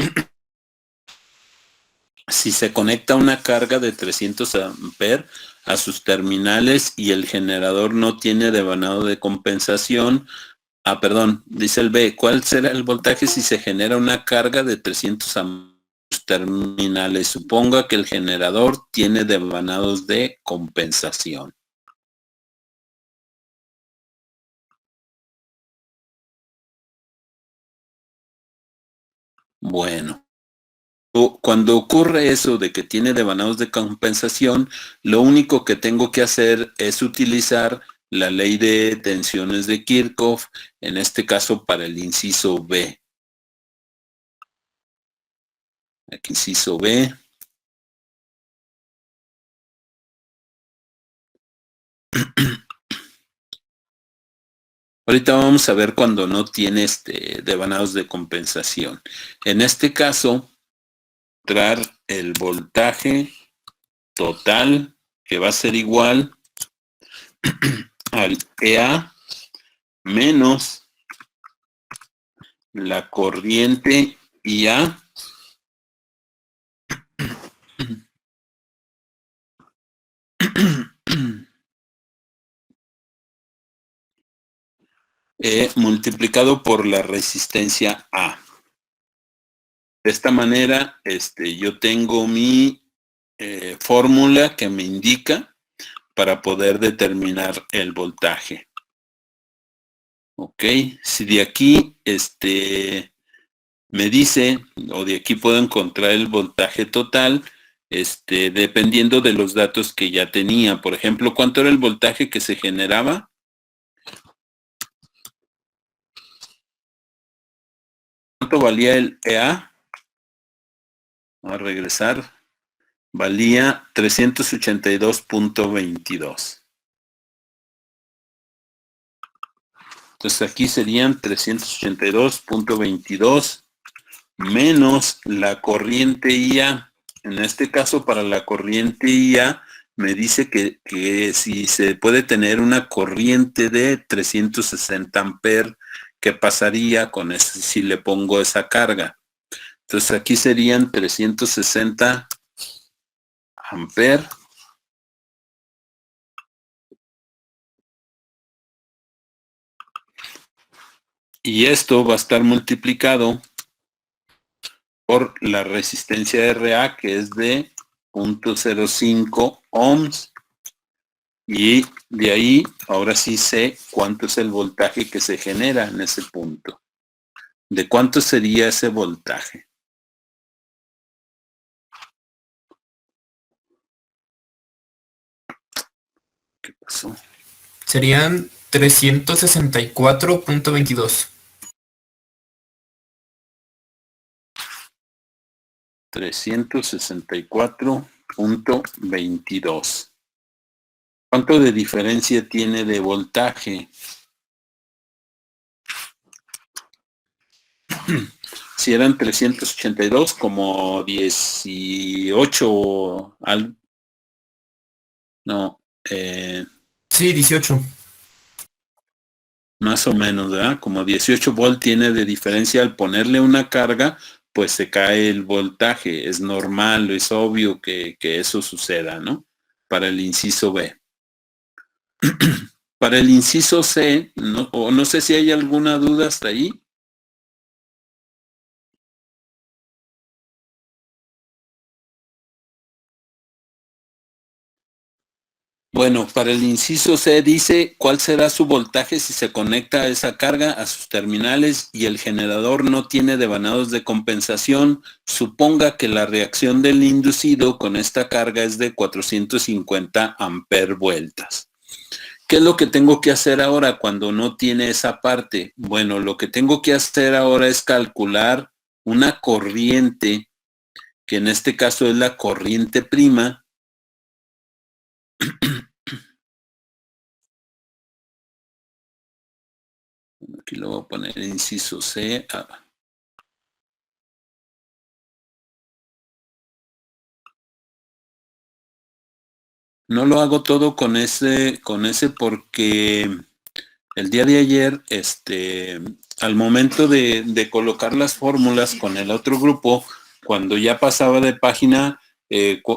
si se conecta una carga de 300 amperes a sus terminales y el generador no tiene devanado de compensación. Dice el B, ¿cuál será el voltaje si se genera una carga de 300 amperes a sus terminales? Suponga que el generador tiene devanados de compensación. Bueno, cuando ocurre eso de que tiene devanados de compensación, lo único que tengo que hacer es utilizar la ley de tensiones de Kirchhoff, en este caso para el inciso B. Aquí inciso B. Ahorita vamos a ver cuando no tiene devanados de compensación. En este caso, entrar el voltaje total, que va a ser igual al EA menos la corriente IA multiplicado por la resistencia A. De esta manera, yo tengo mi fórmula que me indica para poder determinar el voltaje. Ok, si de aquí me dice, o de aquí puedo encontrar el voltaje total, dependiendo de los datos que ya tenía. Por ejemplo, ¿cuánto era el voltaje que se generaba? ¿Cuánto valía el EA? Vamos a regresar. Valía 382.22. Entonces aquí serían 382.22 menos la corriente IA. En este caso, para la corriente IA, me dice que si se puede tener una corriente de 360 amperes, ¿qué pasaría con eso si le pongo esa carga? Entonces aquí serían 360 amperes. Y esto va a estar multiplicado por la resistencia RA, que es de 0.05 ohms. Y de ahí, ahora sí sé cuánto es el voltaje que se genera en ese punto. ¿De cuánto sería ese voltaje? ¿Qué pasó? Serían 364.22. 364.22. ¿Cuánto de diferencia tiene de voltaje? Si eran 382, como 18 al... No, Sí, 18. más o menos, ¿verdad? Como 18 volt tiene de diferencia al ponerle una carga, pues se cae el voltaje. Es normal, es obvio que eso suceda, ¿no? Para el inciso B. Para el inciso C, no sé si hay alguna duda hasta ahí. Bueno, para el inciso C dice cuál será su voltaje si se conecta a esa carga a sus terminales y el generador no tiene devanados de compensación. Suponga que la reacción del inducido con esta carga es de 450 amperes vueltas. ¿Qué es lo que tengo que hacer ahora cuando no tiene esa parte? Bueno, lo que tengo que hacer ahora es calcular una corriente, que en este caso es la corriente prima. Aquí lo voy a poner inciso C. No lo hago todo con ese porque el día de ayer, al momento de colocar las fórmulas con el otro grupo, cuando ya pasaba de página,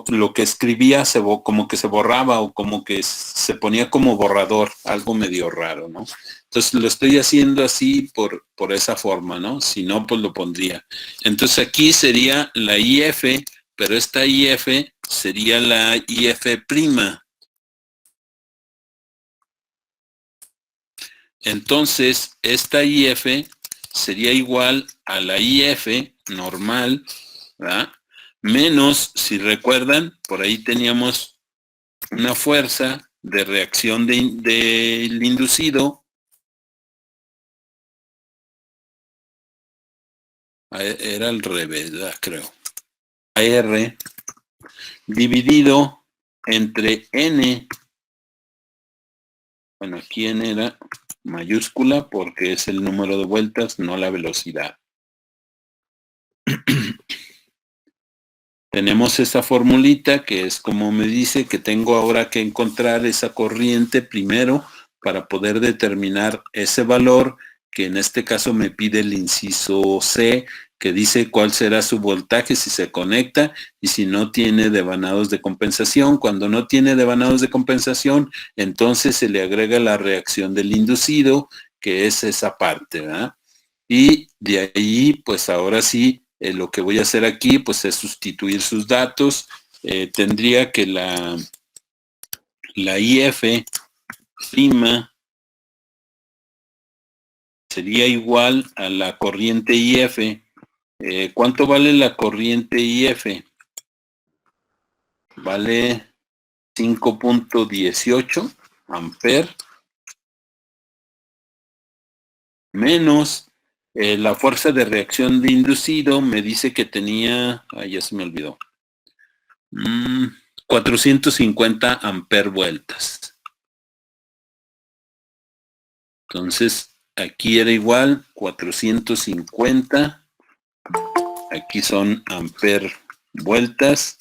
lo que escribía como que se borraba o como que se ponía como borrador, algo medio raro, ¿no? Entonces lo estoy haciendo así por esa forma, ¿no? Si no, pues lo pondría. Entonces aquí sería la IF, pero esta IF sería la IF prima. Entonces, esta IF sería igual a la IF normal, ¿verdad? Menos, si recuerdan, por ahí teníamos una fuerza de reacción del inducido. Era al revés, ¿verdad? Creo. AR dividido entre N. Bueno, aquí N era mayúscula porque es el número de vueltas, no la velocidad. Tenemos esa formulita que es como me dice que tengo ahora que encontrar esa corriente primero para poder determinar ese valor que en este caso me pide el inciso C, que dice cuál será su voltaje si se conecta y si no tiene devanados de compensación. Cuando no tiene devanados de compensación, entonces se le agrega la reacción del inducido, que es esa parte, ¿verdad? Y de ahí, pues ahora sí, lo que voy a hacer aquí, pues es sustituir sus datos. Tendría que la IF prima sería igual a la corriente IF. ¿Cuánto vale la corriente IF? Vale 5.18 amperes menos la fuerza de reacción de inducido me dice que tenía, ya se me olvidó, 450 amper vueltas. Entonces, aquí era igual, 450, aquí son amper vueltas,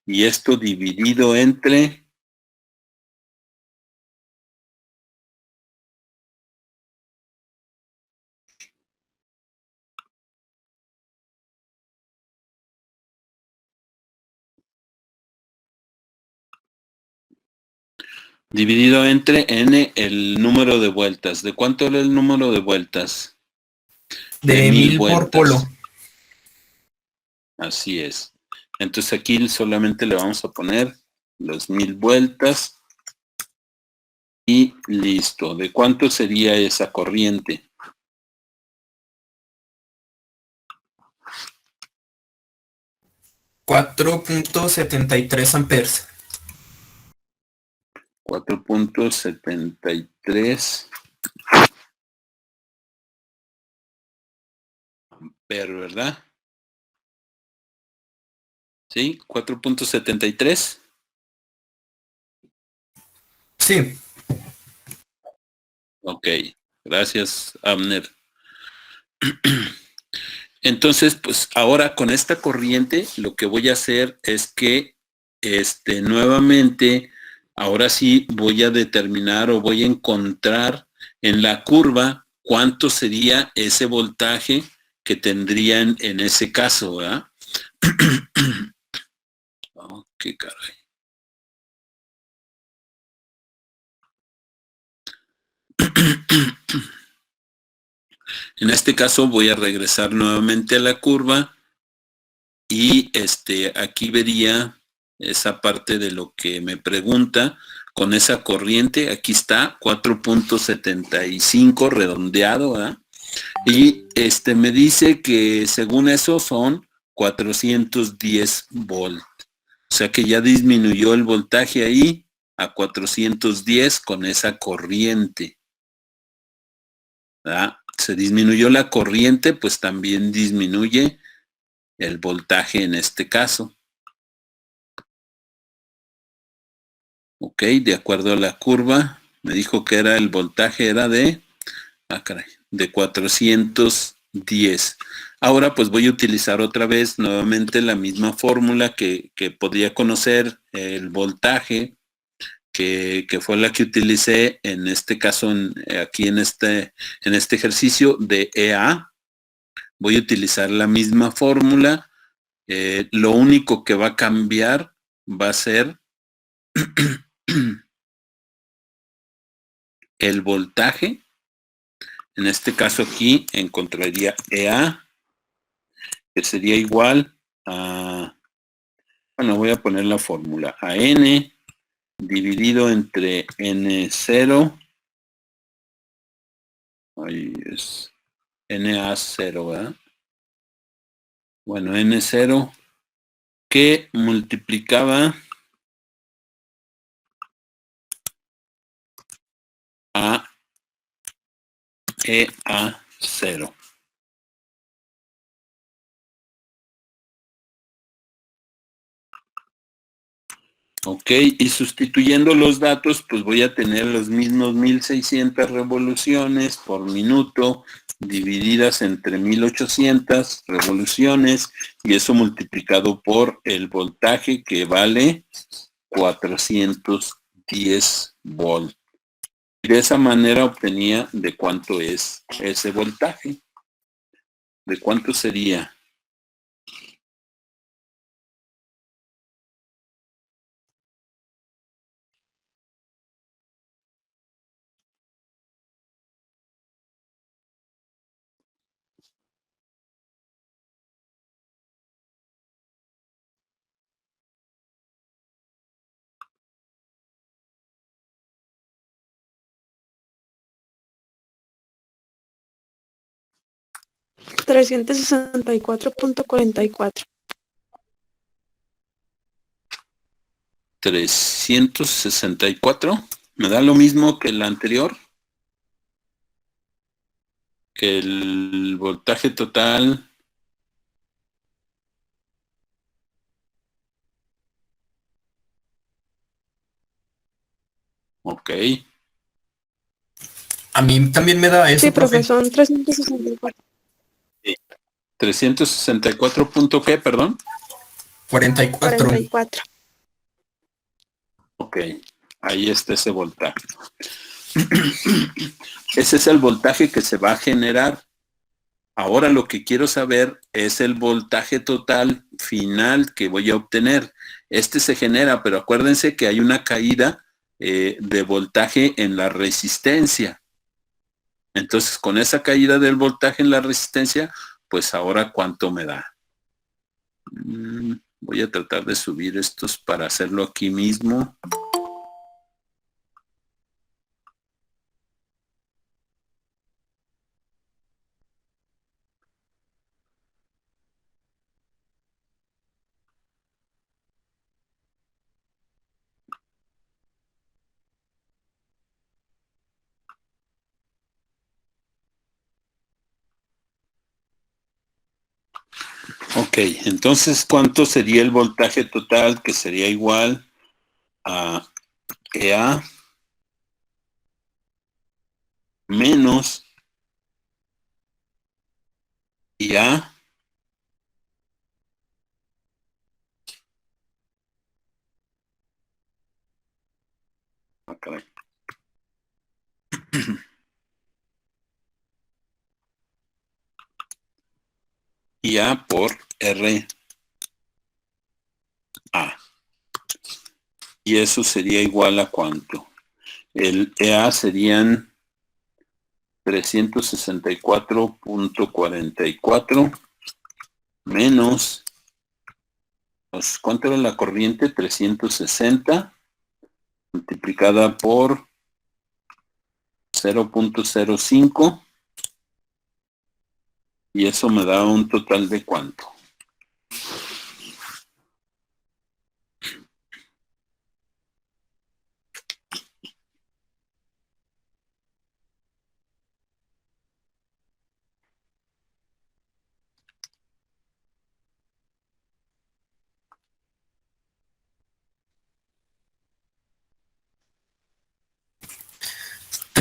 y esto dividido entre N, el número de vueltas. ¿De cuánto era el número de vueltas? De 1000 por polo. Así es. Entonces aquí solamente le vamos a poner los 1000 vueltas y listo. ¿De cuánto sería esa corriente? $4.73 amperes. 4.73 amperes, ¿verdad? ¿Sí? 4.73. Sí. Ok, gracias, Abner. Entonces, pues ahora con esta corriente lo que voy a hacer es que nuevamente, ahora sí voy a determinar o voy a encontrar en la curva cuánto sería ese voltaje que tendrían en ese caso, ¿verdad? Oh, qué caray. En este caso voy a regresar nuevamente a la curva y aquí vería esa parte de lo que me pregunta con esa corriente. Aquí está 4.75 redondeado, ¿verdad? Y me dice que según eso son 410 volt. O sea que ya disminuyó el voltaje ahí a 410 con esa corriente. ¿Verdad? Se disminuyó la corriente, pues también disminuye el voltaje en este caso. Ok, de acuerdo a la curva, me dijo que era el voltaje era de, de 410. Ahora pues voy a utilizar otra vez nuevamente la misma fórmula que podría conocer el voltaje, que fue la que utilicé en este caso, aquí en este ejercicio de EA. Voy a utilizar la misma fórmula. Lo único que va a cambiar va a ser el voltaje. En este caso aquí encontraría EA, que sería igual a, bueno, voy a poner la fórmula, a N dividido entre N0, ahí es NA0, ¿verdad? Bueno, N0, que multiplicaba a EA0. Ok, y sustituyendo los datos, pues voy a tener los mismos 1600 revoluciones por minuto divididas entre 1800 revoluciones y eso multiplicado por el voltaje que vale 410 volt. Y de esa manera obtenía de cuánto es ese voltaje. ¿De cuánto sería? $364.44. 364. ¿Me da lo mismo que el anterior? Que el voltaje total. Ok. A mí también me da eso, Sí, profe. profe, son 364. 364 punto qué, perdón. 44. 44. Ok, ahí está ese voltaje. Ese es el voltaje que se va a generar. Ahora lo que quiero saber es el voltaje total final que voy a obtener. Este se genera, pero acuérdense que hay una caída de voltaje en la resistencia. Entonces, con esa caída del voltaje en la resistencia, pues ahora ¿cuánto me da? Voy a tratar de subir estos para hacerlo aquí mismo. Ok, entonces, ¿cuánto sería el voltaje total? Que sería igual a EA menos IA IA por RA. Y eso sería igual a ¿cuánto? El EA serían 364.44 menos, pues, ¿cuánto era la corriente? 360 multiplicada por 0.05 y eso me da un total de ¿cuánto?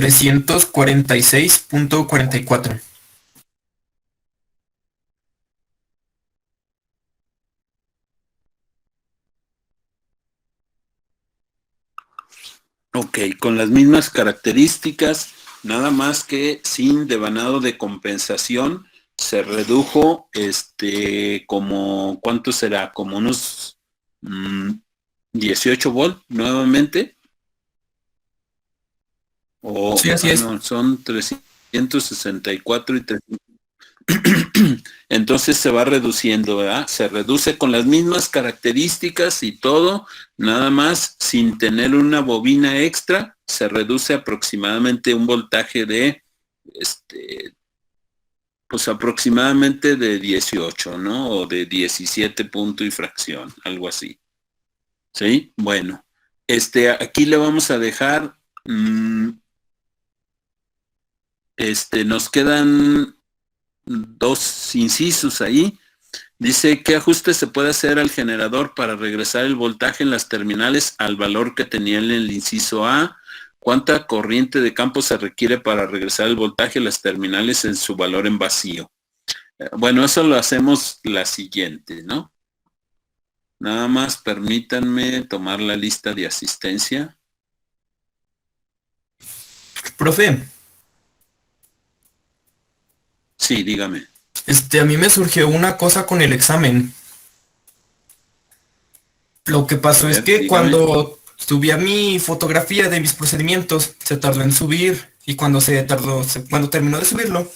346.44. Ok, con las mismas características, nada más que sin devanado de compensación, se redujo, como, ¿cuánto será? Como unos 18 volt nuevamente. O, Sí, así es. no, son 364 y 300. Entonces se va reduciendo, ¿verdad? Se reduce con las mismas características y todo, nada más sin tener una bobina extra, se reduce aproximadamente un voltaje de, pues aproximadamente de 18, ¿no? O de 17 punto y fracción, algo así. ¿Sí? Bueno, aquí le vamos a dejar, nos quedan 2 incisos ahí. Dice, ¿qué ajuste se puede hacer al generador para regresar el voltaje en las terminales al valor que tenía en el inciso A? ¿Cuánta corriente de campo se requiere para regresar el voltaje a las terminales en su valor en vacío? Bueno, eso lo hacemos la siguiente, ¿no? Nada más permítanme tomar la lista de asistencia. Profe, Sí, dígame. a mí me surgió una cosa con el examen. Lo que pasó A es ver, que dígame. cuando subía mi fotografía de mis procedimientos, se tardó en subir y cuando terminó de subirlo,